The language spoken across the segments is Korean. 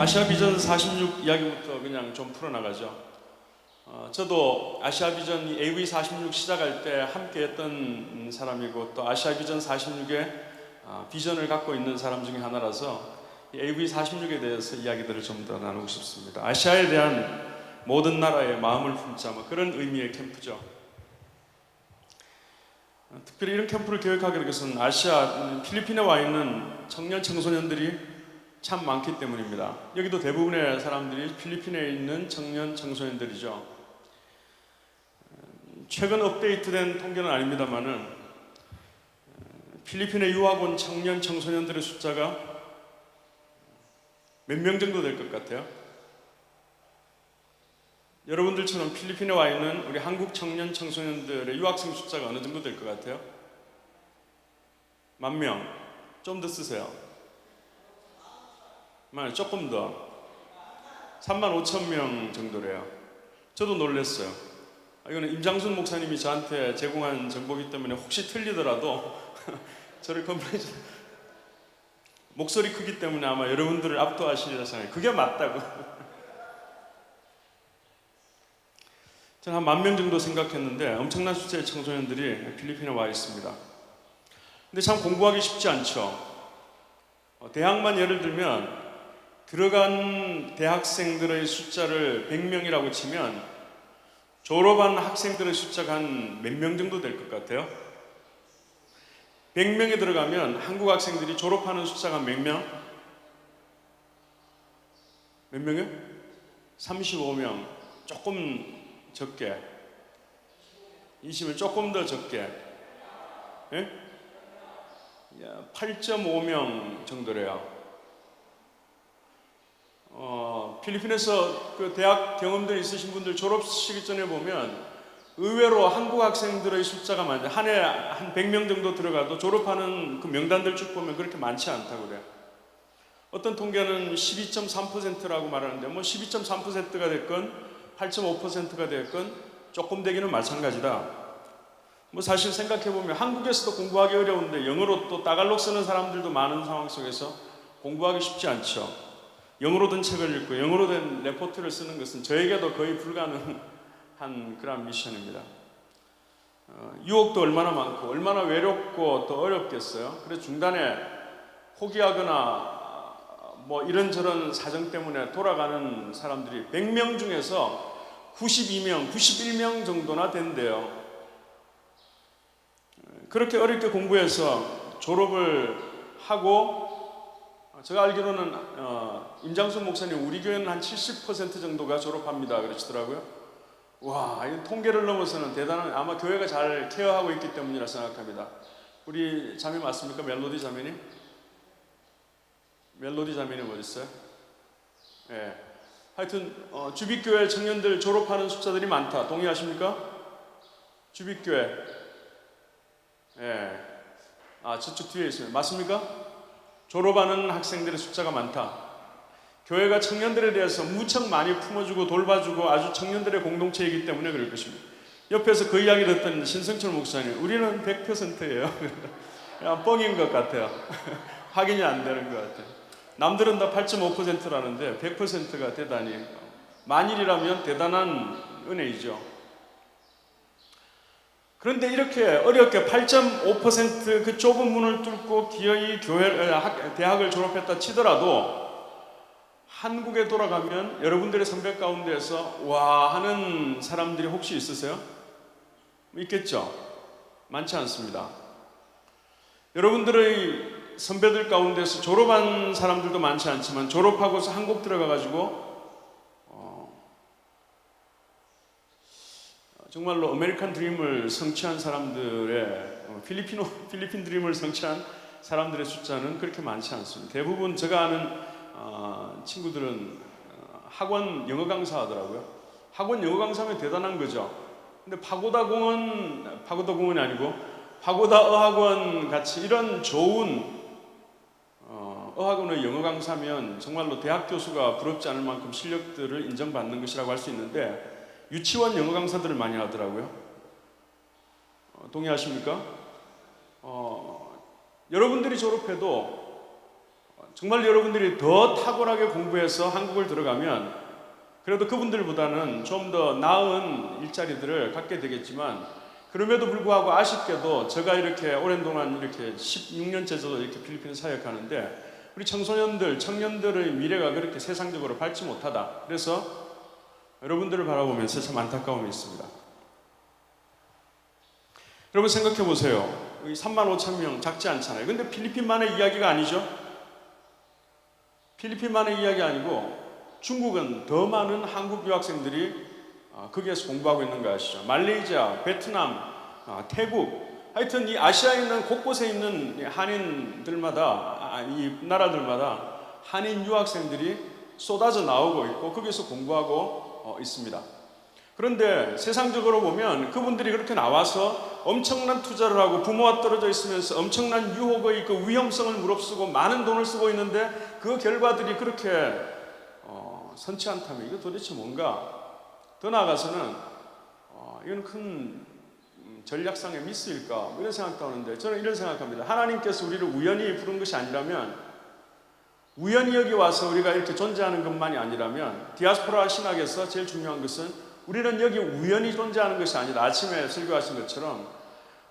아시아 비전 46 이야기부터 그냥 좀 풀어나가죠. 저도 아시아 비전 AV 46 시작할 때 함께 했던 사람이고 또 아시아 비전 46의 비전을 갖고 있는 사람 중에 하나라서 AV 46에 대해서 이야기들을 좀 더 나누고 싶습니다. 아시아에 대한 모든 나라의 마음을 품자 그런 의미의 캠프죠. 특별히 이런 캠프를 계획하게 된 것은 아시아 필리핀에 와 있는 청년 청소년들이 참 많기 때문입니다. 여기도 대부분의 사람들이 필리핀에 있는 청년 청소년들이죠. 최근 업데이트된 통계는 아닙니다만은 필리핀에 유학 온 청년 청소년들의 숫자가 몇 명 정도 될 것 같아요? 여러분들처럼 필리핀에 와 있는 우리 한국 청년 청소년들의 유학생 숫자가 어느 정도 될 것 같아요? 10,000명? 좀 더 쓰세요. 조금 더 35,000명 정도래요. 저도 놀랐어요. 이거는 임장순 목사님이 저한테 제공한 정보이기 때문에 혹시 틀리더라도 저를 컴플레인트 목소리 크기 때문에 아마 여러분들을 압도하시리라 생각해요. 그게 맞다고. 저는 한 10,000명 정도 생각했는데 엄청난 숫자의 청소년들이 필리핀에 와 있습니다. 근데 참 공부하기 쉽지 않죠. 대학만 예를 들면 들어간 대학생들의 숫자를 100명이라고 치면 졸업한 학생들의 숫자가 한 몇 명 정도 될 것 같아요? 100명에 들어가면 한국 학생들이 졸업하는 숫자가 몇 명? 몇 명이요? 35명. 조금 적게. 20명 조금 더 적게. 예? 8.5명 정도래요. 필리핀에서 그 대학 경험들이 있으신 분들 졸업식 전에 보면 의외로 한국 학생들의 숫자가 많아요. 한 해 한 100명 정도 들어가도 졸업하는 그 명단들 쭉 보면 그렇게 많지 않다고 그래요. 어떤 통계는 12.3%라고 말하는데 12.3%가 됐건 8.5%가 됐건 조금 되기는 마찬가지다. 사실 생각해보면 한국에서도 공부하기 어려운데 영어로 또 따갈록 쓰는 사람들도 많은 상황 속에서 공부하기 쉽지 않죠. 영어로 된 책을 읽고 영어로 된 레포트를 쓰는 것은 저에게도 거의 불가능한 그런 미션입니다. 유혹도 얼마나 많고 얼마나 외롭고 또 어렵겠어요. 그래서 중간에 포기하거나 이런저런 사정 때문에 돌아가는 사람들이 100명 중에서 92명, 91명 정도나 된대요. 그렇게 어렵게 공부해서 졸업을 하고 제가 알기로는 임장순 목사님 우리 교회는 한 70% 정도가 졸업합니다 그러시더라고요. 와, 이 통계를 넘어서는 대단한, 아마 교회가 잘 케어하고 있기 때문이라 생각합니다. 우리 자매 맞습니까? 멜로디 자매님? 멜로디 자매님 어디 있어요? 예. 하여튼 주빛교회 청년들 졸업하는 숫자들이 많다. 동의하십니까? 주빛교회. 예. 저쪽 뒤에 있어요. 맞습니까? 졸업하는 학생들의 숫자가 많다. 교회가 청년들에 대해서 무척 많이 품어주고 돌봐주고 아주 청년들의 공동체이기 때문에 그럴 것입니다. 옆에서 그 이야기를 듣던 신성철 목사님, 우리는 100%예요. 그냥 뻥인 것 같아요. 확인이 안 되는 것 같아요. 남들은 다 8.5%라는데 100%가 대단히, 만일이라면 대단한 은혜이죠. 그런데 이렇게 어렵게 8.5% 그 좁은 문을 뚫고 기어이 대학을 졸업했다 치더라도 한국에 돌아가면 여러분들의 선배 가운데서 와 하는 사람들이 혹시 있으세요? 있겠죠? 많지 않습니다. 여러분들의 선배들 가운데서 졸업한 사람들도 많지 않지만 졸업하고서 한국 들어가가지고 정말로 아메리칸 드림을 성취한 사람들의 필리핀 드림을 성취한 사람들의 숫자는 그렇게 많지 않습니다. 대부분 제가 아는 친구들은 학원 영어 강사 하더라고요. 학원 영어 강사하면 대단한 거죠. 근데 파고다 공원이 아니고 파고다 어학원 같이 이런 좋은 어학원의 영어 강사면 정말로 대학 교수가 부럽지 않을 만큼 실력들을 인정받는 것이라고 할 수 있는데 유치원 영어 강사들을 많이 하더라고요. 동의하십니까? 여러분들이 졸업해도 정말 여러분들이 더 탁월하게 공부해서 한국을 들어가면 그래도 그분들보다는 좀 더 나은 일자리들을 갖게 되겠지만, 그럼에도 불구하고 아쉽게도 제가 이렇게 오랜 동안 이렇게 16년째 저도 이렇게 필리핀에 사역하는데 우리 청소년들, 청년들의 미래가 그렇게 세상적으로 밝지 못하다. 그래서 여러분들을 바라보면서 참 안타까움이 있습니다. 여러분 생각해 보세요. 35,000명 작지 않잖아요. 근데 필리핀만의 이야기가 아니죠. 필리핀만의 이야기 아니고 중국은 더 많은 한국 유학생들이 거기에서 공부하고 있는 거 아시죠? 말레이시아, 베트남, 태국, 하여튼 이 아시아에 있는 곳곳에 있는 한인들마다, 이 나라들마다 한인 유학생들이 쏟아져 나오고 있고 거기서 공부하고 있습니다. 그런데 세상적으로 보면 그분들이 그렇게 나와서 엄청난 투자를 하고 부모와 떨어져 있으면서 엄청난 유혹의 그 위험성을 무릅쓰고 많은 돈을 쓰고 있는데 그 결과들이 그렇게 선치 않다면 이거 도대체 뭔가? 더 나아가서는 이건 큰 전략상의 미스일까? 이런 생각도 하는데 저는 이런 생각합니다. 하나님께서 우리를 우연히 부른 것이 아니라면, 우연히 여기 와서 우리가 이렇게 존재하는 것만이 아니라면, 디아스포라 신학에서 제일 중요한 것은 우리는 여기 우연히 존재하는 것이 아니다. 아침에 설교하신 것처럼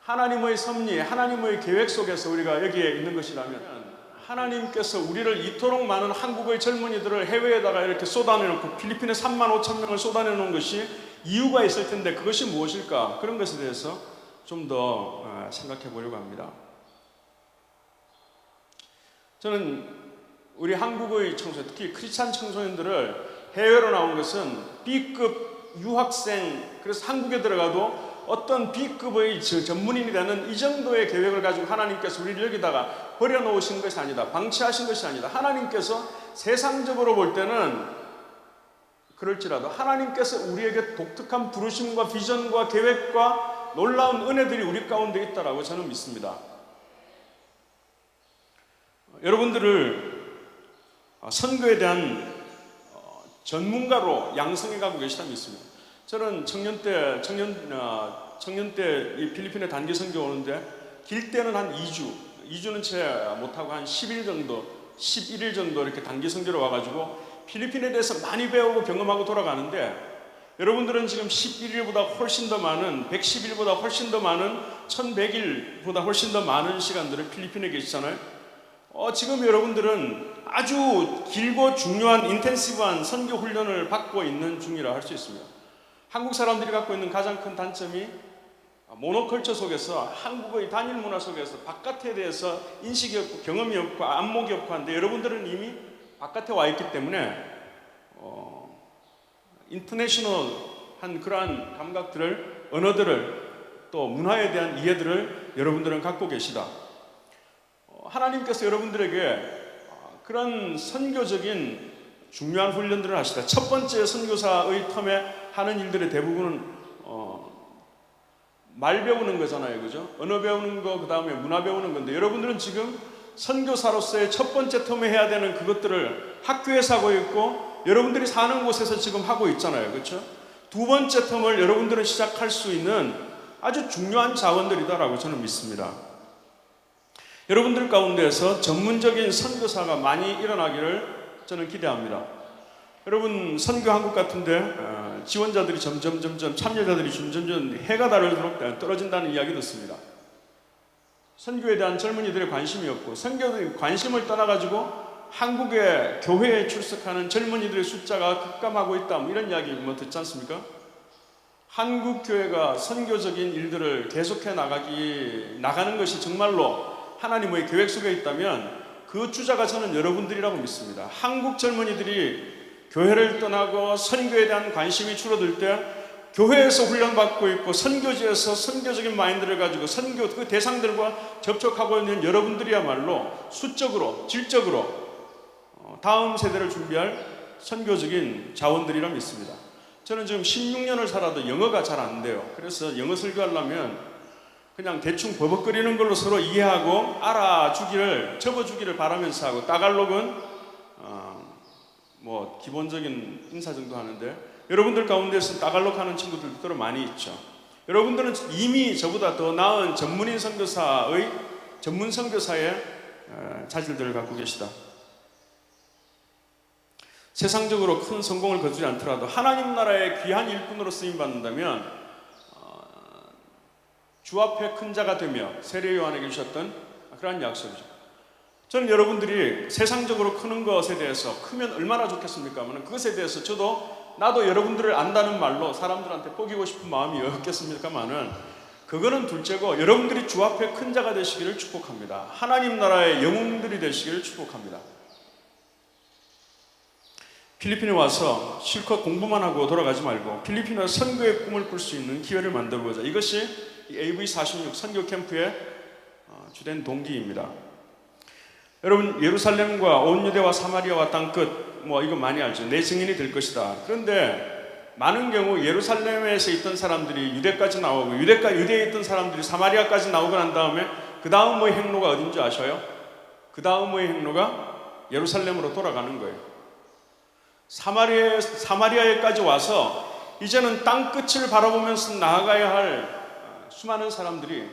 하나님의 섭리, 하나님의 계획 속에서 우리가 여기에 있는 것이라면, 하나님께서 우리를 이토록 많은 한국의 젊은이들을 해외에다가 이렇게 쏟아내놓고 필리핀에 35,000명을 쏟아내놓은 것이 이유가 있을 텐데 그것이 무엇일까? 그런 것에 대해서 좀 더 생각해 보려고 합니다. 저는 우리 한국의 청소년, 특히 크리스찬 청소년들을 해외로 나온 것은 B급 유학생, 그래서 한국에 들어가도 어떤 B급의 전문인이 되는 이 정도의 계획을 가지고 하나님께서 우리를 여기다가 버려놓으신 것이 아니다. 방치하신 것이 아니다. 하나님께서 세상적으로 볼 때는 그럴지라도 하나님께서 우리에게 독특한 부르심과 비전과 계획과 놀라운 은혜들이 우리 가운데 있다라고 저는 믿습니다. 여러분들을 선교에 대한 전문가로 양성해 가고 계시다고 믿습니다. 저는 청년 때 이 필리핀에 단기 선교 오는데 길 때는 한 2주는 채 못하고 한 10일 정도, 11일 정도 이렇게 단기 선교로 와가지고 필리핀에 대해서 많이 배우고 경험하고 돌아가는데, 여러분들은 지금 11일보다 훨씬 더 많은, 110일보다 훨씬 더 많은, 1100일보다 훨씬 더 많은 시간들을 필리핀에 계시잖아요. 지금 여러분들은 아주 길고 중요한 인텐시브한 선교 훈련을 받고 있는 중이라 할 수 있습니다. 한국 사람들이 갖고 있는 가장 큰 단점이 모노컬처 속에서, 한국의 단일 문화 속에서 바깥에 대해서 인식이 없고 경험이 없고 안목이 없고 한데, 여러분들은 이미 바깥에 와 있기 때문에 인터내셔널한 그러한 감각들을, 언어들을, 또 문화에 대한 이해들을 여러분들은 갖고 계시다. 하나님께서 여러분들에게 그런 선교적인 중요한 훈련들을 하시다. 첫 번째 선교사의 텀에 하는 일들의 대부분은 말 배우는 거잖아요, 그죠? 언어 배우는 거, 그 다음에 문화 배우는 건데, 여러분들은 지금 선교사로서의 첫 번째 텀에 해야 되는 그것들을 학교에서 하고 있고 여러분들이 사는 곳에서 지금 하고 있잖아요, 그렇죠? 두 번째 텀을 여러분들은 시작할 수 있는 아주 중요한 자원들이다라고 저는 믿습니다. 여러분들 가운데서 전문적인 선교사가 많이 일어나기를 저는 기대합니다. 여러분, 선교 한국 같은데 지원자들이 점점 참여자들이 점점 해가 다르도록 떨어진다는 이야기 듣습니다. 선교에 대한 젊은이들의 관심이 없고, 선교의 관심을 떠나가지고 한국의 교회에 출석하는 젊은이들의 숫자가 급감하고 있다, 이런 이야기 듣지 않습니까? 한국 교회가 선교적인 일들을 계속해 나가는 것이 정말로 하나님의 계획 속에 있다면 그 주자가 저는 여러분들이라고 믿습니다. 한국 젊은이들이 교회를 떠나고 선교에 대한 관심이 줄어들 때 교회에서 훈련받고 있고 선교지에서 선교적인 마인드를 가지고 선교 그 대상들과 접촉하고 있는 여러분들이야말로 수적으로, 질적으로 다음 세대를 준비할 선교적인 자원들이라 믿습니다. 저는 지금 16년을 살아도 영어가 잘 안 돼요. 그래서 영어 설교하려면 그냥 대충 버벅거리는 걸로 서로 이해하고 알아주기를, 접어주기를 바라면서 하고, 따갈록은 기본적인 인사 정도 하는데, 여러분들 가운데서 따갈록 하는 친구들도 많이 있죠. 여러분들은 이미 저보다 더 나은 전문 선교사의 자질들을 갖고 계시다. 세상적으로 큰 성공을 거두지 않더라도 하나님 나라의 귀한 일꾼으로 쓰임 받는다면 주 앞에 큰 자가 되며 세례 요한에게 주셨던 그러한 약속이죠. 저는 여러분들이 세상적으로 크는 것에 대해서 크면 얼마나 좋겠습니까? 그것에 대해서 나도 여러분들을 안다는 말로 사람들한테 뽀기고 싶은 마음이 없겠습니까마는 그거는 둘째고, 여러분들이 주 앞에 큰 자가 되시기를 축복합니다. 하나님 나라의 영웅들이 되시기를 축복합니다. 필리핀에 와서 실컷 공부만 하고 돌아가지 말고 필리핀에 선교의 꿈을 꿀 수 있는 기회를 만들어보자. 이것이 AV46 선교 캠프의 주된 동기입니다. 여러분, 예루살렘과 온 유대와 사마리아와 땅끝, 이건 많이 알죠. 내 증인이 될 것이다. 그런데 많은 경우 예루살렘에서 있던 사람들이 유대까지 나오고 유대에 있던 사람들이 사마리아까지 나오고 난 다음에 그 다음의 행로가 어딘지 아셔요? 그 다음의 행로가 예루살렘으로 돌아가는 거예요. 사마리아에까지 와서 이제는 땅끝을 바라보면서 나아가야 할 수많은 사람들이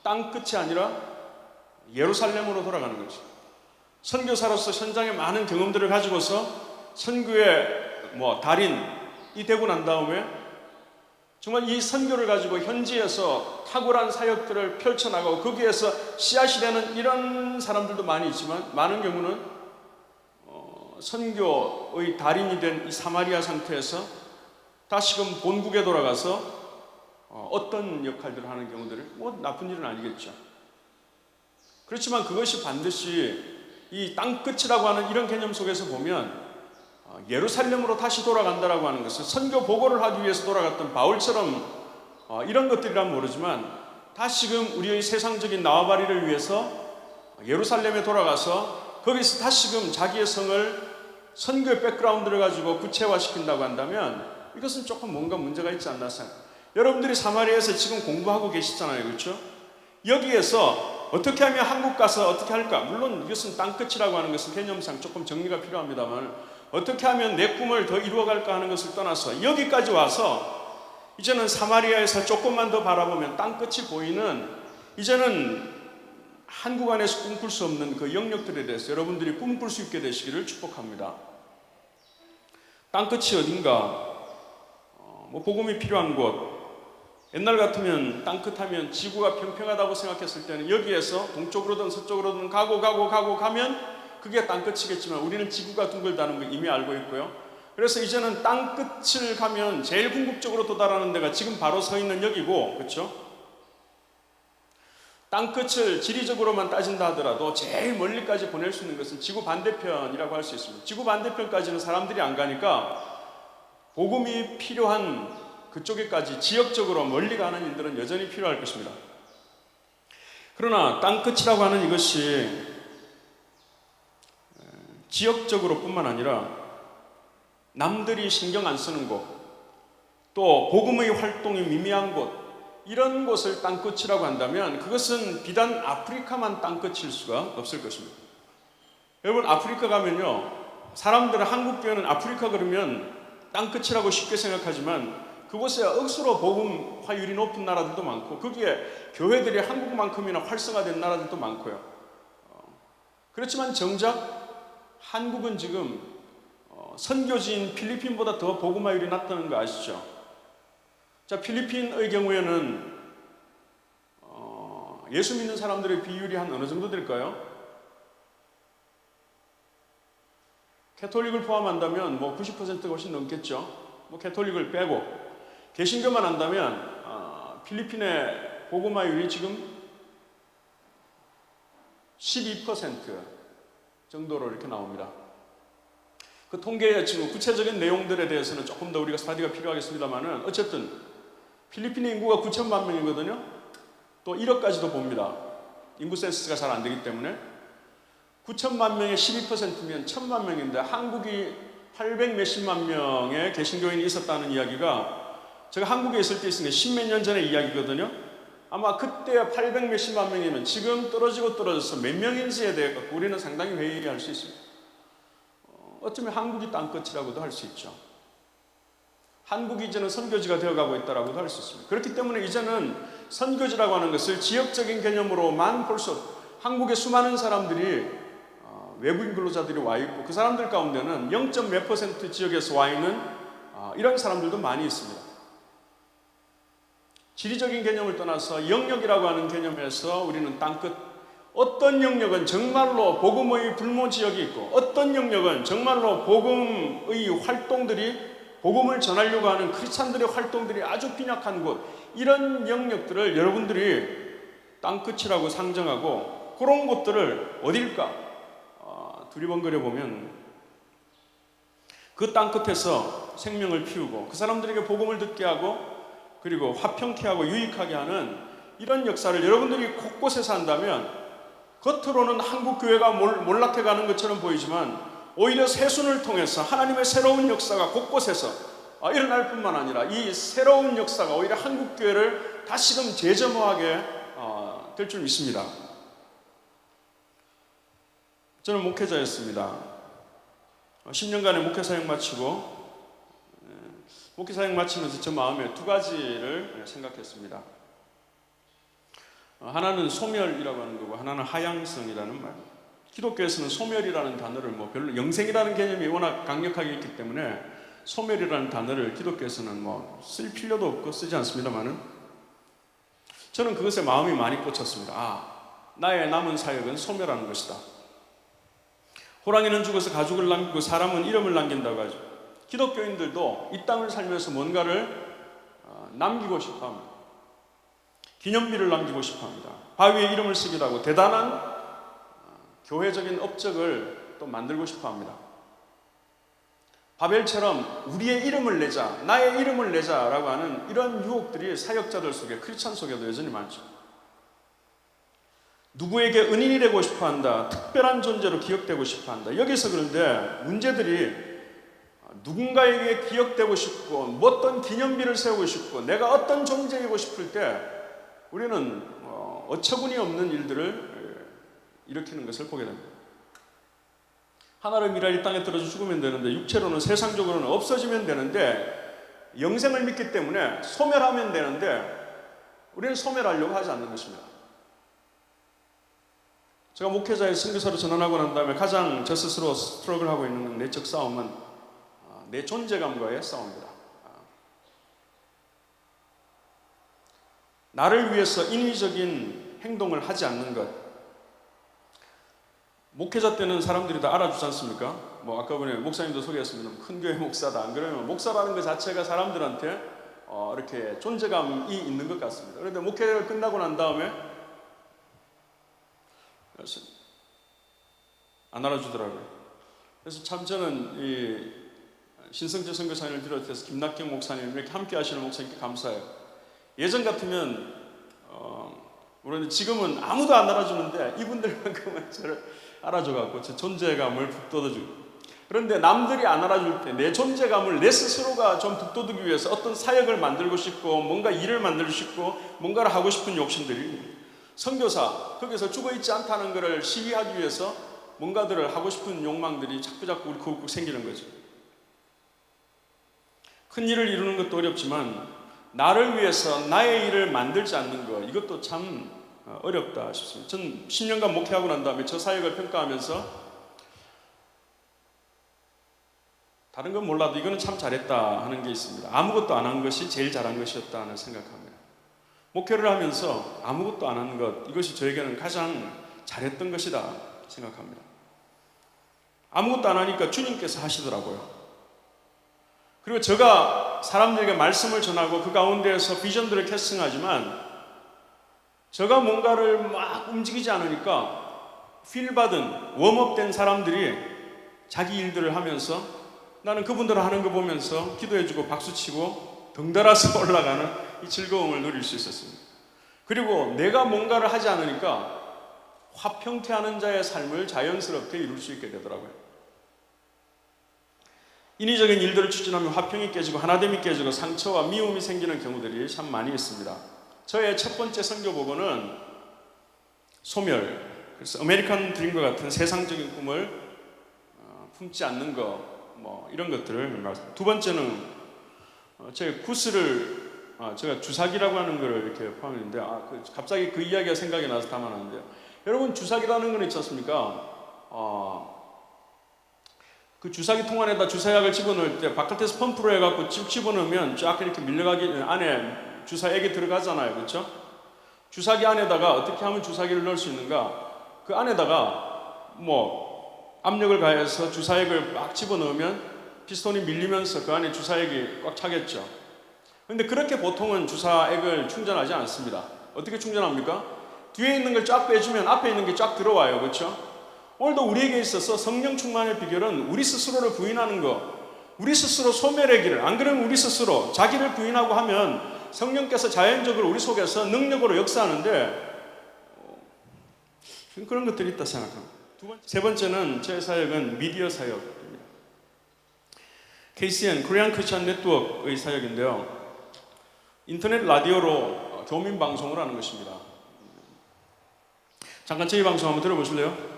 땅끝이 아니라 예루살렘으로 돌아가는 거죠. 선교사로서 현장에 많은 경험들을 가지고서 선교의 달인이 되고 난 다음에 정말 이 선교를 가지고 현지에서 탁월한 사역들을 펼쳐나가고 거기에서 씨앗이 되는 이런 사람들도 많이 있지만, 많은 경우는 선교의 달인이 된 이 사마리아 상태에서 다시금 본국에 돌아가서 어떤 역할들을 하는 경우들을, 나쁜 일은 아니겠죠. 그렇지만 그것이 반드시 이 땅끝이라고 하는 이런 개념 속에서 보면 예루살렘으로 다시 돌아간다라고 하는 것은 선교 보고를 하기 위해서 돌아갔던 바울처럼 이런 것들이란 모르지만 다시금 우리의 세상적인 나와바리를 위해서 예루살렘에 돌아가서 거기서 다시금 자기의 성을 선교의 백그라운드를 가지고 구체화시킨다고 한다면 이것은 조금 뭔가 문제가 있지 않나 생각합니다. 여러분들이 사마리아에서 지금 공부하고 계시잖아요. 그렇죠? 여기에서 어떻게 하면 한국 가서 어떻게 할까? 물론 이것은 땅끝이라고 하는 것은 개념상 조금 정리가 필요합니다만, 어떻게 하면 내 꿈을 더 이루어갈까 하는 것을 떠나서 여기까지 와서 이제는 사마리아에서 조금만 더 바라보면 땅끝이 보이는, 이제는 한국 안에서 꿈꿀 수 없는 그 영역들에 대해서 여러분들이 꿈꿀 수 있게 되시기를 축복합니다. 땅끝이 어딘가? 복음이 필요한 곳. 옛날 같으면 땅끝하면 지구가 평평하다고 생각했을 때는 여기에서 동쪽으로든 서쪽으로든 가면 그게 땅끝이겠지만 우리는 지구가 둥글다는 걸 이미 알고 있고요. 그래서 이제는 땅끝을 가면 제일 궁극적으로 도달하는 데가 지금 바로 서 있는 여기고, 그렇죠? 땅끝을 지리적으로만 따진다 하더라도 제일 멀리까지 보낼 수 있는 것은 지구 반대편이라고 할 수 있습니다. 지구 반대편까지는 사람들이 안 가니까 복음이 필요한 그쪽에까지 지역적으로 멀리 가는 일들은 여전히 필요할 것입니다. 그러나 땅끝이라고 하는 이것이 지역적으로 뿐만 아니라 남들이 신경 안 쓰는 곳, 또 복음의 활동이 미미한 곳, 이런 곳을 땅끝이라고 한다면 그것은 비단 아프리카만 땅끝일 수가 없을 것입니다. 여러분, 아프리카 가면요, 사람들은 한국 교회는 아프리카 그러면 땅끝이라고 쉽게 생각하지만 그곳에 억수로 복음 화율이 높은 나라들도 많고 거기에 교회들이 한국만큼이나 활성화된 나라들도 많고요. 그렇지만 정작 한국은 지금 선교지인 필리핀보다 더 복음 화율이 낮다는 거 아시죠? 자, 필리핀의 경우에는 예수 믿는 사람들의 비율이 한 어느 정도 될까요? 캐톨릭을 포함한다면 90%가 훨씬 넘겠죠. 캐톨릭을 빼고 개신교만 한다면 필리핀의 복음화율이 지금 12% 정도로 이렇게 나옵니다. 그 통계의 지금 구체적인 내용들에 대해서는 조금 더 우리가 스터디가 필요하겠습니다만은 어쨌든 필리핀의 인구가 9천만 명이거든요. 또 1억까지도 봅니다. 인구 센서스가 잘 안 되기 때문에 9천만 명의 12%면 1,000만 명인데 한국이 800 몇십만 명의 개신교인이 있었다는 이야기가 제가 한국에 있을 때 있은 게 10몇 년 전의 이야기거든요. 아마 그때 800 몇십만 명이면 지금 떨어져서 몇 명인지에 대해 우리는 상당히 회의할 수 있습니다. 어쩌면 한국이 땅끝이라고도 할 수 있죠. 한국이 이제는 선교지가 되어가고 있다라고도 할 수 있습니다. 그렇기 때문에 이제는 선교지라고 하는 것을 지역적인 개념으로만 볼 수 없고 한국의 수많은 사람들이 외국인 근로자들이 와 있고 그 사람들 가운데는 0. 몇 % 지역에서 와 있는 이런 사람들도 많이 있습니다. 지리적인 개념을 떠나서 영역이라고 하는 개념에서 우리는 땅끝, 어떤 영역은 정말로 복음의 불모 지역이 있고 어떤 영역은 정말로 복음의 활동들이, 복음을 전하려고 하는 크리스찬들의 활동들이 아주 빈약한 곳, 이런 영역들을 여러분들이 땅끝이라고 상정하고 그런 곳들을 어딜까 두리번거려 보면 그 땅끝에서 생명을 피우고 그 사람들에게 복음을 듣게 하고 그리고 화평케 하고 유익하게 하는 이런 역사를 여러분들이 곳곳에서 한다면 겉으로는 한국 교회가 몰락해 가는 것처럼 보이지만 오히려 새순을 통해서 하나님의 새로운 역사가 곳곳에서 일어날 뿐만 아니라 이 새로운 역사가 오히려 한국 교회를 다시금 재점화하게 될 줄 믿습니다. 저는 목회자였습니다. 10년간의 목회 사역 마치고 목회 사역 마치면서 저 마음에 두 가지를 생각했습니다. 하나는 소멸이라고 하는 거고 하나는 하향성이라는 말. 기독교에서는 소멸이라는 단어를 별로, 영생이라는 개념이 워낙 강력하게 있기 때문에 소멸이라는 단어를 기독교에서는 쓸 필요도 없고 쓰지 않습니다만은 저는 그것에 마음이 많이 꽂혔습니다. 나의 남은 사역은 소멸하는 것이다. 호랑이는 죽어서 가죽을 남기고 사람은 이름을 남긴다고 하죠. 기독교인들도 이 땅을 살면서 뭔가를 남기고 싶어 합니다. 기념비를 남기고 싶어 합니다. 바위에 이름을 쓰기도 하고 대단한 교회적인 업적을 또 만들고 싶어 합니다. 바벨처럼 우리의 이름을 내자, 나의 이름을 내자라고 하는 이런 유혹들이 사역자들 속에, 크리스찬 속에도 여전히 많죠. 누구에게 은인이 되고 싶어 한다. 특별한 존재로 기억되고 싶어 한다. 여기서 그런데 문제들이 누군가에게 기억되고 싶고 어떤 기념비를 세우고 싶고 내가 어떤 존재이고 싶을 때 우리는 어처구니 없는 일들을 일으키는 것을 보게 됩니다. 하나를 미라 이 땅에 떨어져 죽으면 되는데 육체로는 세상적으로는 없어지면 되는데 영생을 믿기 때문에 소멸하면 되는데 우리는 소멸하려고 하지 않는 것입니다. 제가 목회자의 선교사로 전환하고 난 다음에 가장 저 스스로 스트러글 하고 있는 내적 싸움은 내 존재감과의 싸움입니다. 나를 위해서 인위적인 행동을 하지 않는 것. 목회자 때는 사람들이 다 알아주지 않습니까? 아까 전에 목사님도 소개했습니다. 큰 교회 목사다. 안 그러면 목사라는 것 자체가 사람들한테 이렇게 존재감이 있는 것 같습니다. 그런데 목회를 끝나고 난 다음에 안 알아주더라고요. 그래서 참 저는 이 신성재 선교사님을 비롯해서 김낙경 목사님 이렇게 함께 하시는 목사님께 감사해요. 예전 같으면 물론 지금은 아무도 안 알아주는데 이분들만큼은 저를 알아줘갖고 제 존재감을 북돋아주고, 그런데 남들이 안 알아줄 때 내 존재감을 내 스스로가 좀 북돋우기 위해서 어떤 사역을 만들고 싶고 뭔가 일을 만들고 싶고 뭔가를 하고 싶은 욕심들이, 선교사 거기서 죽어있지 않다는 것을 시위하기 위해서 뭔가들을 하고 싶은 욕망들이 자꾸자꾸 울컥울컥 생기는 거죠. 큰 일을 이루는 것도 어렵지만 나를 위해서 나의 일을 만들지 않는 것, 이것도 참 어렵다 싶습니다. 전 10년간 목회하고 난 다음에 저 사역을 평가하면서 다른 건 몰라도 이거는 참 잘했다 하는 게 있습니다. 아무것도 안 한 것이 제일 잘한 것이었다는 생각합니다. 목회를 하면서 아무것도 안 한 것, 이것이 저에게는 가장 잘했던 것이다 생각합니다. 아무것도 안 하니까 주님께서 하시더라고요. 그리고 제가 사람들에게 말씀을 전하고 그 가운데에서 비전들을 캐스팅하지만 제가 뭔가를 막 움직이지 않으니까 필받은 웜업된 사람들이 자기 일들을 하면서 나는 그분들 하는 거 보면서 기도해주고 박수치고 덩달아서 올라가는 이 즐거움을 누릴 수 있었습니다. 그리고 내가 뭔가를 하지 않으니까 화평케 하는 자의 삶을 자연스럽게 이룰 수 있게 되더라고요. 인위적인 일들을 추진하면 화평이 깨지고 하나됨이 깨지고 상처와 미움이 생기는 경우들이 참 많이 있습니다. 저의 첫 번째 선교보고는 소멸, 그래서 아메리칸 드림과 같은 세상적인 꿈을 품지 않는 것, 이런 것들을 말씀드립니다. 두 번째는 제가 구스를 제가 주사기라고 하는 것을 이렇게 포함했는데 갑자기 그 이야기가 생각이 나서 담아놨는데요. 여러분 주사기라는 건 있지 않습니까? 그 주사기 통 안에다 주사약을 집어넣을 때 바깥에서 펌프로 해갖고 쭉 집어넣으면 쫙 이렇게 밀려가기 안에 주사액이 들어가잖아요. 그렇죠? 주사기 안에다가 어떻게 하면 주사기를 넣을 수 있는가? 그 안에다가 뭐 압력을 가해서 주사액을 막 집어넣으면 피스톤이 밀리면서 그 안에 주사액이 꽉 차겠죠. 그런데 그렇게 보통은 주사액을 충전하지 않습니다. 어떻게 충전합니까? 뒤에 있는 걸 쫙 빼주면 앞에 있는 게 쫙 들어와요. 그렇죠? 오늘도 우리에게 있어서 성령 충만의 비결은 우리 스스로를 부인하는 것, 우리 스스로 소멸의 길을, 안 그러면 우리 스스로 자기를 부인하고 하면 성령께서 자연적으로 우리 속에서 능력으로 역사하는데 그런 것들이 있다 생각합니다. 세 번째는 제 사역은 미디어 사역입니다. KCN, Korean Christian Network의 사역인데요. 인터넷 라디오로 교민 방송을 하는 것입니다. 잠깐 저희 방송 한번 들어보실래요?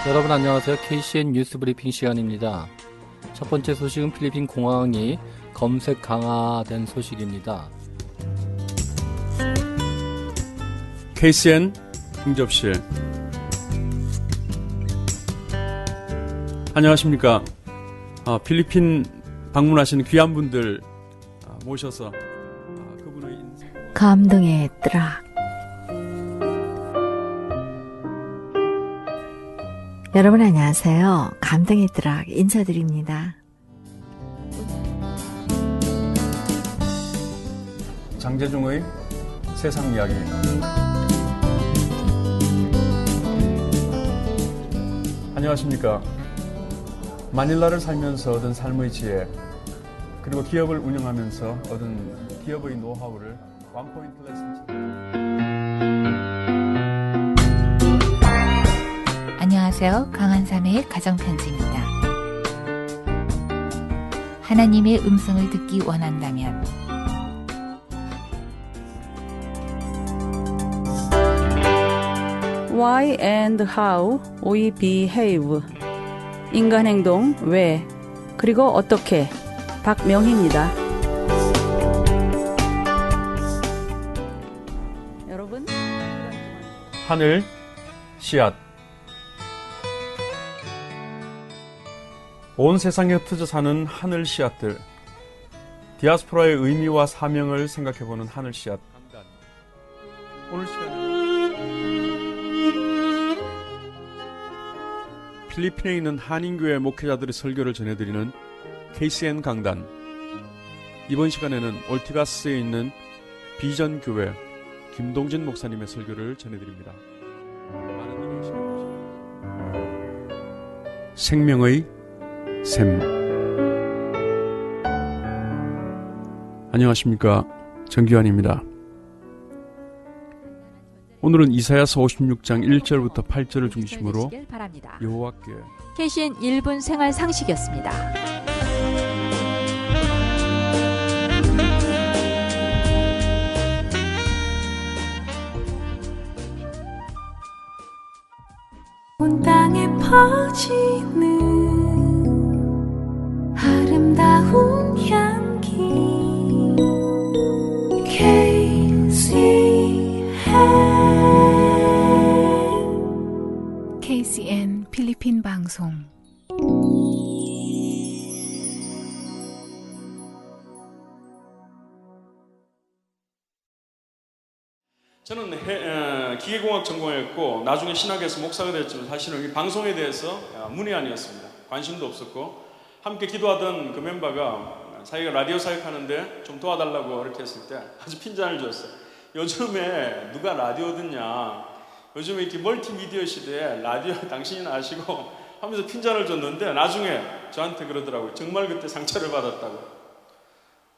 여러분 안녕하세요. KCN 뉴스 브리핑 시간입니다. 첫 번째 소식은 필리핀 공항이 검색 강화된 소식입니다. KCN 응접실. 안녕하십니까. 필리핀 방문하시는 귀한 분들 모셔서 그분의 인생 감동의 트락. 여러분 안녕하세요. 감동의 트락 인사드립니다. 장재중의 세상 이야기. 안녕하십니까. 마닐라를 살면서 얻은 삶의 지혜, 그리고 기업을 운영하면서 얻은 기업의 노하우를 원포인트 레슨. 안녕하세요. 강한삼의 가정편지입니다. 하나님의 음성을 듣기 원한다면 Why and how we behave. 인간 행동, 왜, 그리고 어떻게. 박명희입니다. 여러분, 하늘 씨앗. 온 세상에 흩어져 사는 하늘 씨앗들. 디아스포라의 의미와 사명을 생각해보는 하늘 씨앗. 오늘 시간에 필리핀에 있는 한인교회 목회자들의 설교를 전해드리는 KCN 강단. 이번 시간에는 올티가스에 있는 비전교회 김동진 목사님의 설교를 전해드립니다. 많은 일이 생명의 샘. 안녕하십니까. 정규환입니다. 오늘은 이사야서 56장 1절부터 8절을 중심으로 여호와께 KCN 1분 생활 상식이었습니다. 온 땅에 퍼지는 아름다운 향기 KCN 필리핀 방송. 저는 기계공학 전공했고 나중에 신학에서 목사가 됐지만 사실은 이 방송에 대해서 문외한이었습니다. 관심도 없었고 함께 기도하던 그 멤버가 자기가 라디오 사역하는데 좀 도와달라고 이렇게 했을 때 아주 핀잔을 줬어요. 요즘에 누가 라디오 듣냐, 요즘에 이렇게 멀티미디어 시대에 라디오 당신이나 아시고 하면서 핀잔을 줬는데 나중에 저한테 그러더라고요. 정말 그때 상처를 받았다고.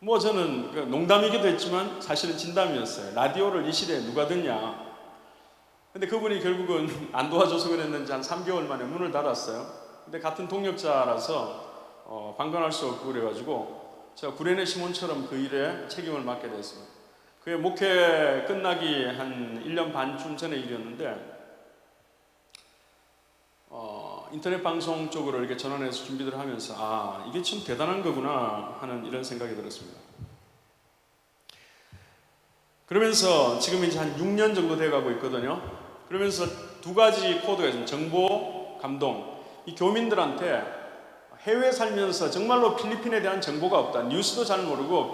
뭐 저는 농담이기도 했지만 사실은 진담이었어요. 라디오를 이 시대에 누가 듣냐. 근데 그분이 결국은 안 도와줘서 그랬는지 한 3개월 만에 문을 닫았어요. 근데 같은 동력자라서 방관할 수 없고 그래가지고 제가 구레네 시몬처럼 그 일에 책임을 맡게 됐습니다. 그게 목회 끝나기 한 1년 반쯤 전의 일이었는데 인터넷 방송 쪽으로 이렇게 전환해서 준비를 하면서 이게 참 대단한 거구나 하는 이런 생각이 들었습니다. 그러면서 지금 이제 한 6년 정도 돼가고 있거든요. 그러면서 두 가지 코드가 있습니다. 정보, 감동. 이 교민들한테 해외에 살면서 정말로 필리핀에 대한 정보가 없다. 뉴스도 잘 모르고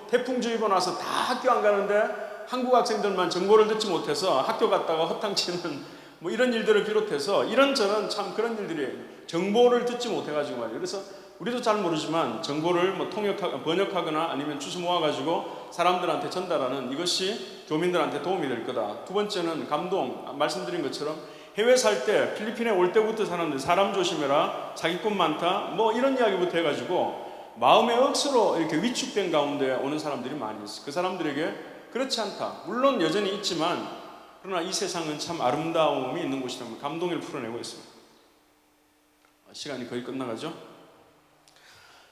태풍주의보 나서 다 학교 안 가는데 한국 학생들만 정보를 듣지 못해서 학교 갔다가 허탕치는 뭐 이런 일들을 비롯해서 이런저런 참 그런 일들이 정보를 듣지 못해가지고 말이에요. 그래서 우리도 잘 모르지만 정보를 뭐 번역하거나 아니면 주워 모아가지고 사람들한테 전달하는 이것이 교민들한테 도움이 될 거다. 두 번째는 감동. 말씀드린 것처럼 해외 살 때 필리핀에 올 때부터 사람들 사람 조심해라, 사기꾼 많다, 뭐 이런 이야기부터 해가지고 마음의 억수로 이렇게 위축된 가운데 오는 사람들이 많이 있어요. 그 사람들에게 그렇지 않다. 물론 여전히 있지만 그러나 이 세상은 참 아름다움이 있는 곳이라면 감동을 풀어내고 있습니다. 시간이 거의 끝나가죠?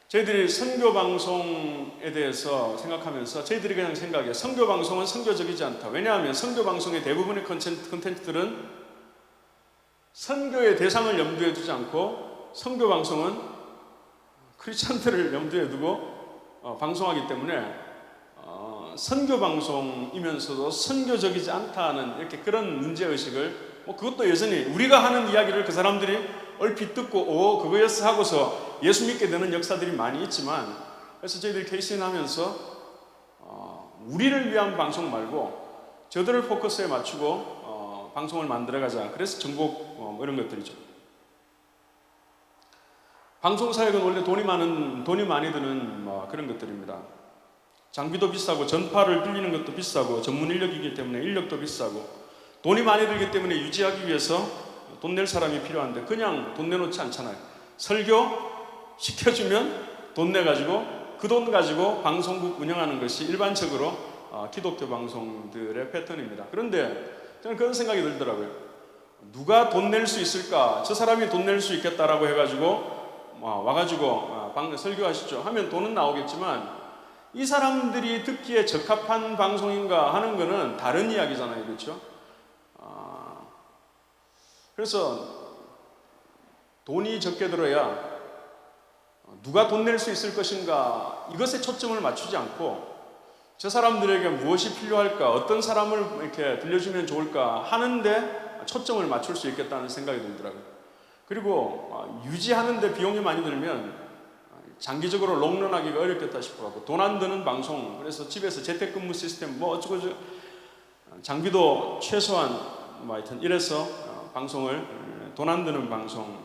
저희들이 선교방송에 대해서 생각하면서 저희들이 그냥 생각해요. 선교방송은 선교적이지 않다. 왜냐하면 선교방송의 대부분의 컨텐츠들은 선교의 대상을 염두에 두지 않고 선교방송은 크리스찬들을 염두에 두고 방송하기 때문에 선교방송이면서도 선교적이지 않다는 이렇게 그런 문제의식을 뭐 그것도 여전히 우리가 하는 이야기를 그 사람들이 얼핏 듣고 그거였어 하고서 예수 믿게 되는 역사들이 많이 있지만 그래서 저희들이 KCN 하면서 우리를 위한 방송 말고 저들을 포커스에 맞추고 방송을 만들어가자. 그래서 전곡 뭐 이런 것들이죠. 방송사역은 원래 돈이 많이 드는 뭐 그런 것들입니다. 장비도 비싸고 전파를 빌리는 것도 비싸고 전문 인력이기 때문에 인력도 비싸고 돈이 많이 들기 때문에 유지하기 위해서 돈 낼 사람이 필요한데 그냥 돈 내놓지 않잖아요. 설교 시켜주면 돈 내가지고 그 돈 가지고 방송국 운영하는 것이 일반적으로 기독교 방송들의 패턴입니다. 그런데 저는 그런 생각이 들더라고요. 누가 돈 낼 수 있을까? 저 사람이 돈 낼 수 있겠다라고 해가지고 와가지고 설교하시죠 하면 돈은 나오겠지만 이 사람들이 듣기에 적합한 방송인가 하는 것은 다른 이야기잖아요. 그렇죠? 그래서 돈이 적게 들어야 누가 돈 낼 수 있을 것인가 이것에 초점을 맞추지 않고 저 사람들에게 무엇이 필요할까 어떤 사람을 이렇게 들려주면 좋을까 하는데 초점을 맞출 수 있겠다는 생각이 들더라고요. 그리고 유지하는데 비용이 많이 들면 장기적으로 롱런하기가 어렵겠다 싶어갖고 돈 안 드는 방송 그래서 집에서 재택근무 시스템 뭐 어쩌고 장비도 최소한 뭐 하여튼 이래서 방송을 돈 안 드는 방송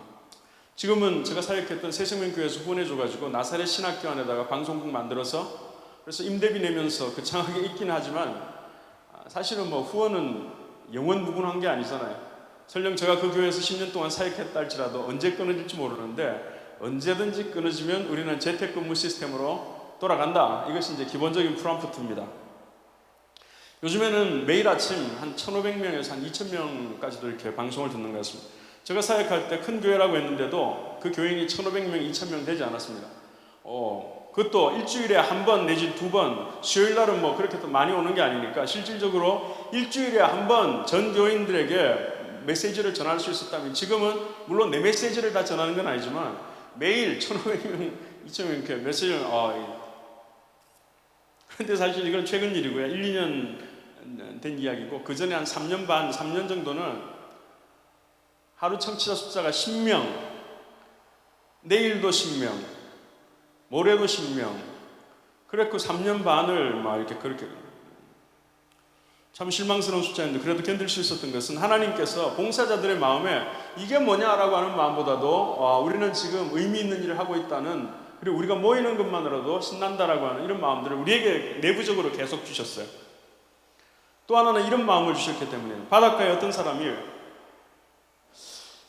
지금은 제가 사역했던 새생명교회에서 후원해줘가지고 나사렛 신학교 안에다가 방송국 만들어서 그래서 임대비 내면서 거창하게 있긴 하지만 사실은 뭐 후원은 영원 무궁한 게 아니잖아요. 설령 제가 그 교회에서 10년 동안 사역했다 할지라도 언제 끊어질지 모르는데 언제든지 끊어지면 우리는 재택근무 시스템으로 돌아간다. 이것이 이제 기본적인 프롬프트입니다. 요즘에는 매일 아침 한 1,500명에서 한 2,000명까지도 이렇게 방송을 듣는 것 같습니다. 제가 사역할 때 큰 교회라고 했는데도 그 교인이 1,500명, 2,000명 되지 않았습니다. 그것도 일주일에 한 번 내지 두 번, 수요일 날은 뭐 그렇게 또 많이 오는 게 아니니까 실질적으로 일주일에 한 번 전 교인들에게 메시지를 전할 수 있었다면 지금은 물론 내 메시지를 다 전하는 건 아니지만 매일 1,500명, 2,000명 이렇게 메시지를 그런데 사실 이건 최근 일이고요. 1, 2년 된 이야기고 그 전에 한 3년 반, 3년 정도는 하루 청취자 숫자가 10명, 내일도 10명, 모레도 10명. 그랬고 3년 반을 막 이렇게 그렇게 참 실망스러운 숫자인데 그래도 견딜 수 있었던 것은 하나님께서 봉사자들의 마음에 이게 뭐냐라고 하는 마음보다도 우리는 지금 의미 있는 일을 하고 있다는 그리고 우리가 모이는 것만으로도 신난다라고 하는 이런 마음들을 우리에게 내부적으로 계속 주셨어요. 또 하나는 이런 마음을 주셨기 때문에 바닷가에 어떤 사람이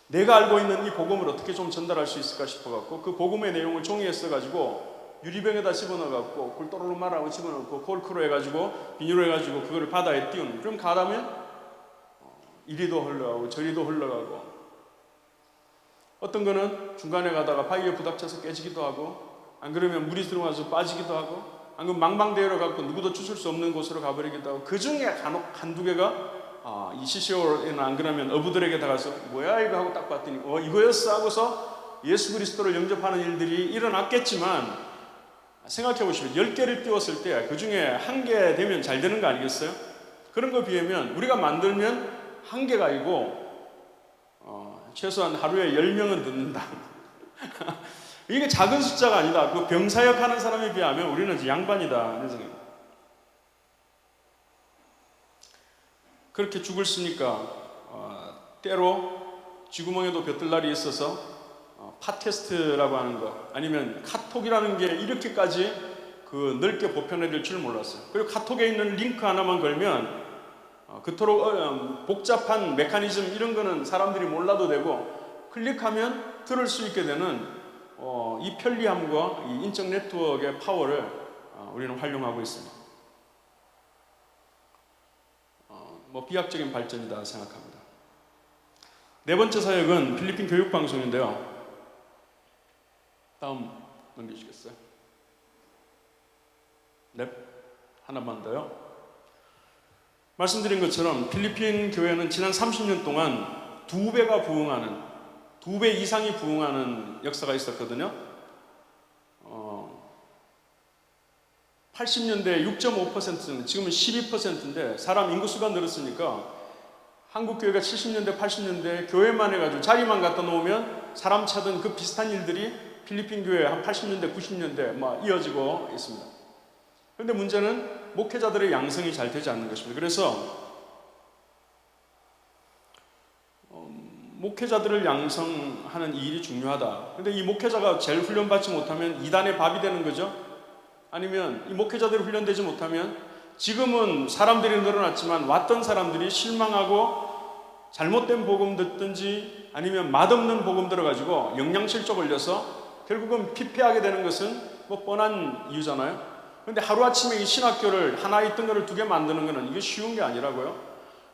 내가 알고 있는 이 복음을 어떻게 좀 전달할 수 있을까 싶어갖고 그 복음의 내용을 종이에 써가지고 유리병에다 집어넣어갖고 그걸 또르르 말하고 집어넣고 콜크로 해가지고 비닐로 해가지고 그거를 바다에 띄운 그럼 가다면 이리도 흘러가고 저리도 흘러가고 어떤 거는 중간에 가다가 바위에 부닥쳐서 깨지기도 하고 안 그러면 물이 들어와서 빠지기도 하고 안 그러면 망망대해로 가고 누구도 주술 수 없는 곳으로 가버리기도 하고 그 중에 간혹 한두 개가 이 CCO에는 안 그러면 어부들에게 다가서 뭐야 이거 하고 딱 봤더니 이거였어 하고서 예수 그리스도를 영접하는 일들이 일어났겠지만 생각해 보시면 10개를 띄웠을 때 그 중에 한 개 되면 잘 되는 거 아니겠어요? 그런 거 비하면 우리가 만들면 한계가 아니고 최소한 하루에 10명은 듣는다. 이게 작은 숫자가 아니다. 그 병사역 하는 사람에 비하면 우리는 양반이다. 이런 생각입니다. 그렇게 죽을 쓰니까 때로 쥐구멍에도 벼뜰 날이 있어서 팟캐스트라고 하는 거 아니면 카톡이라는 게 이렇게까지 그 넓게 보편화될 줄 몰랐어요. 그리고 카톡에 있는 링크 하나만 걸면 그토록 복잡한 메커니즘 이런 거는 사람들이 몰라도 되고 클릭하면 들을 수 있게 되는 이 편리함과 이 인적 네트워크의 파워를 우리는 활용하고 있습니다. 뭐 비약적인 발전이다 생각합니다. 네 번째 사역은 필리핀 교육방송인데요. 다음 넘겨주시겠어요? 네, 하나만 더요. 말씀드린 것처럼 필리핀 교회는 지난 30년 동안 2배 이상이 부흥하는 역사가 있었거든요. 80년대 6.5%는 지금은 12%인데 사람 인구수가 늘었으니까 한국 교회가 70년대 80년대 교회만 해가지고 자리만 갖다 놓으면 사람 찾은 그 비슷한 일들이 필리핀 교회 한 80년대 90년대 막 이어지고 있습니다. 그런데 문제는 목회자들의 양성이 잘 되지 않는 것입니다. 그래서 목회자들을 양성하는 이 일이 중요하다. 그런데 이 목회자가 제일 훈련받지 못하면 이단의 밥이 되는 거죠. 아니면 이 목회자들이 훈련되지 못하면 지금은 사람들이 늘어났지만 왔던 사람들이 실망하고 잘못된 복음 듣든지 아니면 맛없는 복음 들어가지고 영양실조 걸려서 결국은 피폐하게 되는 것은 뭐 뻔한 이유잖아요. 그런데 하루아침에 이 신학교를 하나 있던 거를 2개 만드는 거는 이게 쉬운 게 아니라고요.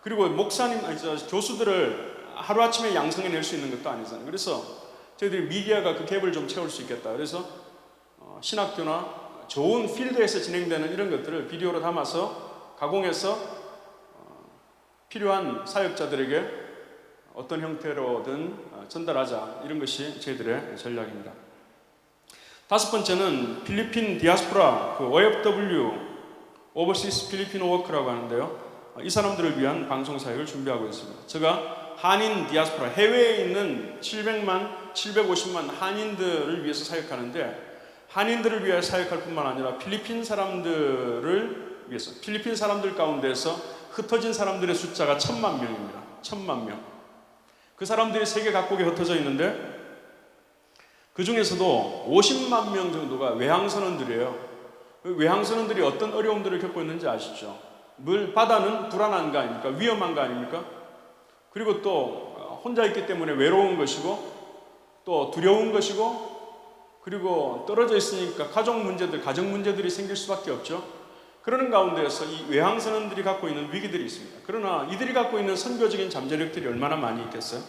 그리고 교수들을 하루아침에 양성해낼 수 있는 것도 아니잖아요. 그래서 저희들이 미디어가 그 갭을 좀 채울 수 있겠다. 그래서 신학교나 좋은 필드에서 진행되는 이런 것들을 비디오로 담아서 가공해서 필요한 사역자들에게 어떤 형태로든 전달하자. 이런 것이 저희들의 전략입니다. 다섯 번째는 필리핀 디아스포라, 그 OFW, Overseas Filipino Work라고 하는데요. 이 사람들을 위한 방송 사역을 준비하고 있습니다. 제가 한인 디아스포라, 해외에 있는 700만, 750만 한인들을 위해서 사역하는데 한인들을 위해 사역할 뿐만 아니라 필리핀 사람들을 위해서, 필리핀 사람들 가운데서 흩어진 사람들의 숫자가 1000만 명입니다. 1000만 명. 그 사람들이 세계 각국에 흩어져 있는데 그 중에서도 50만 명 정도가 외항선원들이에요. 외항선원들이 어떤 어려움들을 겪고 있는지 아시죠? 바다는 불안한 거 아닙니까? 위험한 거 아닙니까? 그리고 또 혼자 있기 때문에 외로운 것이고 또 두려운 것이고 그리고 떨어져 있으니까 가정 문제들이 생길 수밖에 없죠. 그러는 가운데에서 이 외항선원들이 갖고 있는 위기들이 있습니다. 그러나 이들이 갖고 있는 선교적인 잠재력들이 얼마나 많이 있겠어요?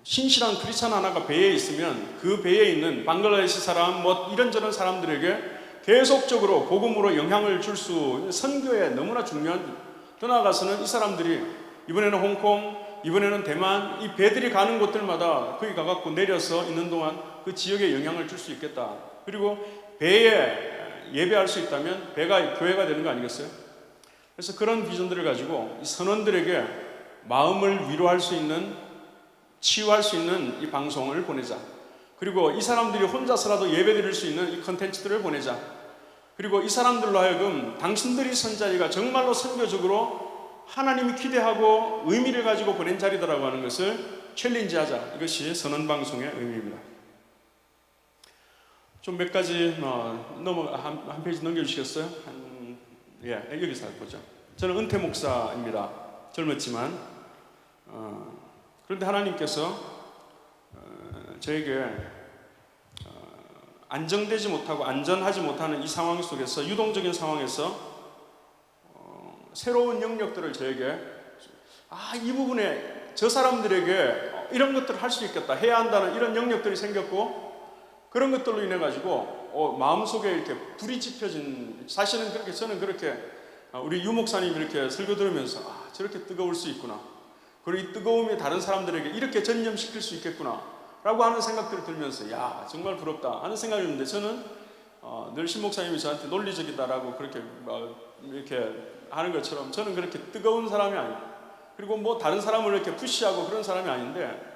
신실한 크리스찬 하나가 배에 있으면 그 배에 있는 방글라데시 사람 뭐 이런저런 사람들에게 계속적으로 복음으로 영향을 줄 수 선교에 너무나 중요한, 더 나아가서는 이 사람들이 이번에는 홍콩, 이번에는 대만, 이 배들이 가는 곳들마다 거기 가갖고 내려서 있는 동안 그 지역에 영향을 줄 수 있겠다. 그리고 배에 예배할 수 있다면 배가 교회가 되는 거 아니겠어요? 그래서 그런 비전들을 가지고 이 선원들에게 마음을 위로할 수 있는, 치유할 수 있는 이 방송을 보내자. 그리고 이 사람들이 혼자서라도 예배 드릴 수 있는 이 컨텐츠들을 보내자. 그리고 이 사람들로 하여금 당신들이 선 자리가 정말로 선교적으로 하나님이 기대하고 의미를 가지고 보낸 자리다라고 하는 것을 챌린지하자. 이것이 선언방송의 의미입니다. 좀 몇 가지 한 페이지 넘겨주시겠어요? 여기서 보죠. 저는 은퇴 목사입니다. 젊었지만 그런데 하나님께서 저에게 안정되지 못하고 안전하지 못하는 이 상황 속에서, 유동적인 상황에서 새로운 영역들을 저에게 이 부분에 저 사람들에게 이런 것들을 할 수 있겠다, 해야 한다는 이런 영역들이 생겼고, 그런 것들로 인해 가지고 마음속에 이렇게 불이 지펴진, 사실은 그렇게 저는 그렇게 우리 유 목사님 이렇게 설교 들으면서 저렇게 뜨거울 수 있구나, 그리고 이 뜨거움이 다른 사람들에게 이렇게 전염시킬 수 있겠구나 라고 하는 생각들을 들면서 정말 부럽다 하는 생각이 있는데, 저는 늘 신목사님이 저한테 논리적이다라고 그렇게 이렇게 하는 것처럼 저는 그렇게 뜨거운 사람이 아니에요. 그리고 뭐 다른 사람을 이렇게 푸시하고 그런 사람이 아닌데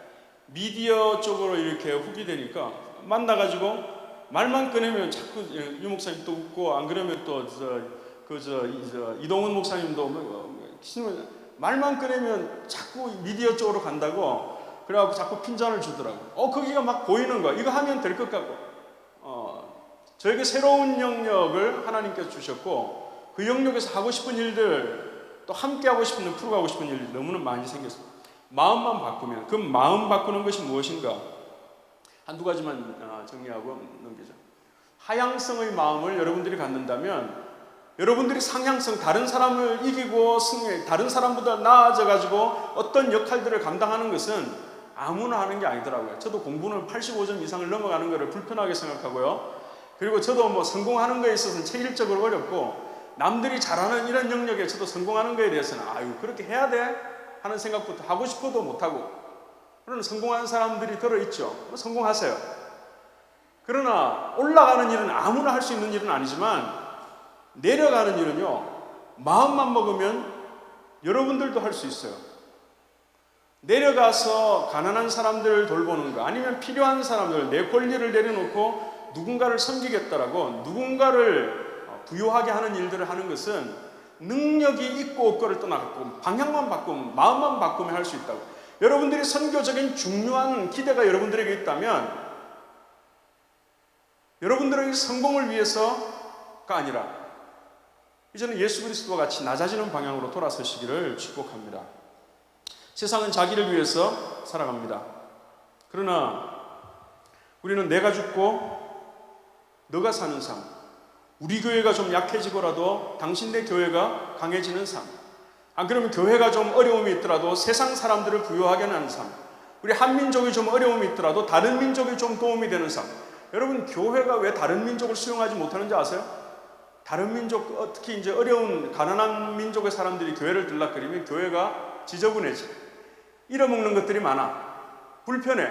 미디어 쪽으로 이렇게 훅이 되니까 만나가지고 말만 꺼내면 자꾸 유 목사님 또 웃고 안 그러면 또 이동훈 목사님도 말만 꺼내면 자꾸 미디어 쪽으로 간다고 그래갖고 자꾸 핀잔을 주더라고. 거기가 막 보이는 거야. 이거 하면 될 것 같고. 저에게 새로운 영역을 하나님께서 주셨고 그 영역에서 하고 싶은 일들 또 함께 하고 싶은 일, 풀어가고 싶은 일이 너무나 많이 생겼어요. 마음만 바꾸면 그 마음 바꾸는 것이 무엇인가? 한두 가지만 정리하고 넘기죠. 하향성의 마음을 여러분들이 갖는다면 여러분들이 상향성, 다른 사람을 이기고 다른 사람보다 나아져가지고 어떤 역할들을 감당하는 것은 아무나 하는 게 아니더라고요. 저도 공부는 85점 이상을 넘어가는 것을 불편하게 생각하고요. 그리고 저도 뭐 성공하는 거에 있어서는 체질적으로 어렵고 남들이 잘하는 이런 영역에 저도 성공하는 거에 대해서는 그렇게 해야 돼? 하는 생각부터 하고 싶어도 못하고 그런 성공하는 사람들이 들어있죠. 성공하세요. 그러나 올라가는 일은 아무나 할 수 있는 일은 아니지만 내려가는 일은요, 마음만 먹으면 여러분들도 할 수 있어요. 내려가서 가난한 사람들을 돌보는 거, 아니면 필요한 사람들, 내 권리를 내려놓고 누군가를 섬기겠다라고 누군가를 부유하게 하는 일들을 하는 것은 능력이 있고 없고를 떠나고 방향만 바꾸면, 마음만 바꾸면 할 수 있다고. 여러분들이 선교적인 중요한 기대가 여러분들에게 있다면 여러분들의 성공을 위해서가 아니라 이제는 예수 그리스도와 같이 낮아지는 방향으로 돌아서시기를 축복합니다. 세상은 자기를 위해서 살아갑니다. 그러나 우리는 내가 죽고 너가 사는 삶, 우리 교회가 좀 약해지고라도 당신네 교회가 강해지는 삶, 안 그러면 교회가 좀 어려움이 있더라도 세상 사람들을 부유하게 하는 삶, 우리 한민족이 좀 어려움이 있더라도 다른 민족이 좀 도움이 되는 삶. 여러분, 교회가 왜 다른 민족을 수용하지 못하는지 아세요? 다른 민족, 특히 이제 어려운 가난한 민족의 사람들이 교회를 들락거리면 교회가 지저분해져. 잃어먹는 것들이 많아. 불편해.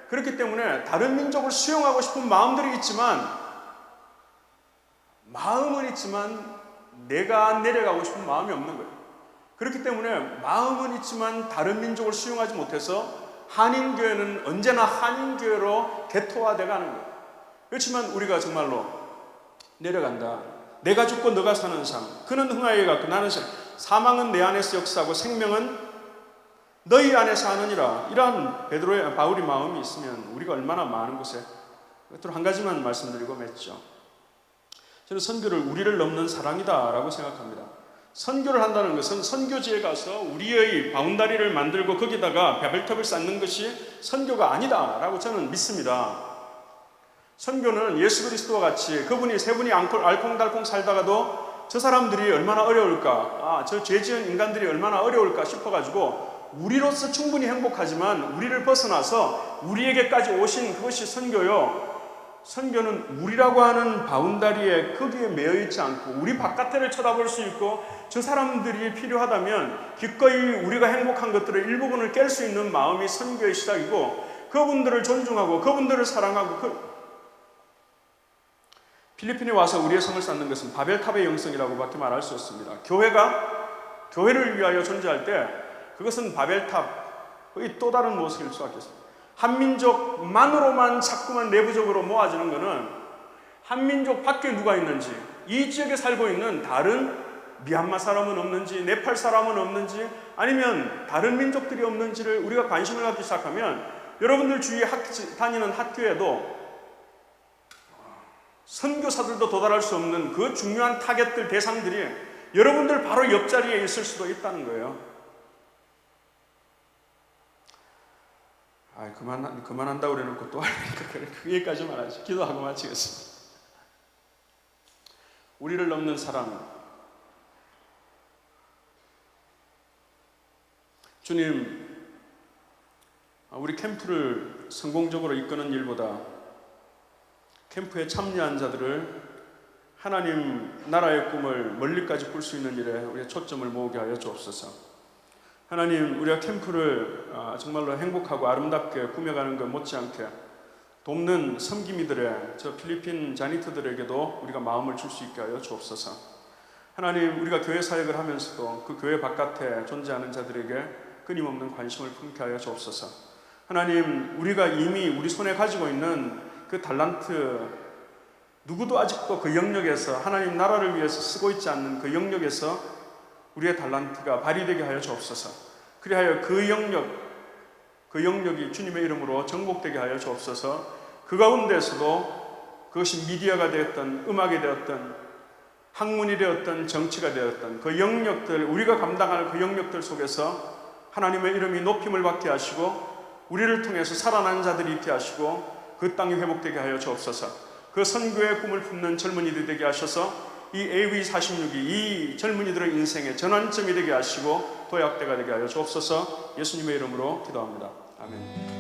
그렇기 때문에 다른 민족을 수용하고 싶은 마음들이 있지만, 마음은 있지만 내가 내려가고 싶은 마음이 없는 거예요. 그렇기 때문에 마음은 있지만 다른 민족을 수용하지 못해서 한인교회는 언제나 한인교회로 개토화되어 가는 거예요. 그렇지만 우리가 정말로 내려간다. 내가 죽고 너가 사는 삶. 그는 흥하에 갔고 나는 사망은 내 안에서 역사하고 생명은 너희 안에서 하느니라. 이러한 바울의 마음이 있으면 우리가 얼마나 많은 곳에, 끝으로 한 가지만 말씀드리고 맺죠. 저는 선교를 우리를 넘는 사랑이다 라고 생각합니다. 선교를 한다는 것은 선교지에 가서 우리의 바운다리를 만들고 거기다가 베벨탑을 쌓는 것이 선교가 아니다 라고 저는 믿습니다. 선교는 예수 그리스도와 같이 그분이 세 분이 알콩달콩 살다가도 저 사람들이 얼마나 어려울까, 저 죄지은 인간들이 얼마나 어려울까 싶어가지고 우리로서 충분히 행복하지만 우리를 벗어나서 우리에게까지 오신 그것이 선교요. 선교는 우리라고 하는 바운다리에 거기에 매여 있지 않고 우리 바깥을 쳐다볼 수 있고 저 사람들이 필요하다면 기꺼이 우리가 행복한 것들의 일부분을 깰 수 있는 마음이 선교의 시작이고 그분들을 존중하고 그분들을 사랑하고 필리핀에 와서 우리의 성을 쌓는 것은 바벨탑의 영성이라고밖에 말할 수 없습니다. 교회가 교회를 위하여 존재할 때 그것은 바벨탑의 또 다른 모습일 수밖에 없습니다. 한민족만으로만 자꾸만 내부적으로 모아지는 것은 한민족 밖에 누가 있는지, 이 지역에 살고 있는 다른 미얀마 사람은 없는지, 네팔 사람은 없는지, 아니면 다른 민족들이 없는지를 우리가 관심을 갖기 시작하면 여러분들 주위에 다니는 학교에도 선교사들도 도달할 수 없는 그 중요한 타겟들, 대상들이 여러분들 바로 옆자리에 있을 수도 있다는 거예요. 그만한다고 그래놓고 또 하니까 여기까지만 하지. 기도하고 마치겠습니다. 우리를 넘는 사랑. 주님, 우리 캠프를 성공적으로 이끄는 일보다 캠프에 참여한 자들을 하나님 나라의 꿈을 멀리까지 꿀 수 있는 일에 우리의 초점을 모으게 하여 주옵소서. 하나님, 우리가 캠프를 정말로 행복하고 아름답게 꾸며가는 것 못지않게 돕는 섬김이들의 저 필리핀 자니트들에게도 우리가 마음을 줄 수 있게 하여 주옵소서. 하나님, 우리가 교회 사역을 하면서도 그 교회 바깥에 존재하는 자들에게 끊임없는 관심을 품게 하여 주옵소서. 하나님, 우리가 이미 우리 손에 가지고 있는 그 달란트, 누구도 아직도 그 영역에서 하나님 나라를 위해서 쓰고 있지 않는 그 영역에서 우리의 달란트가 발휘되게 하여 주옵소서. 그리하여 그 영역이 주님의 이름으로 정복되게 하여 주옵소서. 그 가운데에서도 그것이 미디어가 되었던, 음악이 되었던, 학문이 되었던, 정치가 되었던 그 영역들, 우리가 감당할 그 영역들 속에서 하나님의 이름이 높임을 받게 하시고 우리를 통해서 살아난 자들이 있게 하시고 그 땅이 회복되게 하여 주옵소서. 그 선교의 꿈을 품는 젊은이들이 되게 하셔서 이 AV46이 이 젊은이들의 인생의 전환점이 되게 하시고 도약대가 되게 하여 주옵소서. 예수님의 이름으로 기도합니다. 아멘.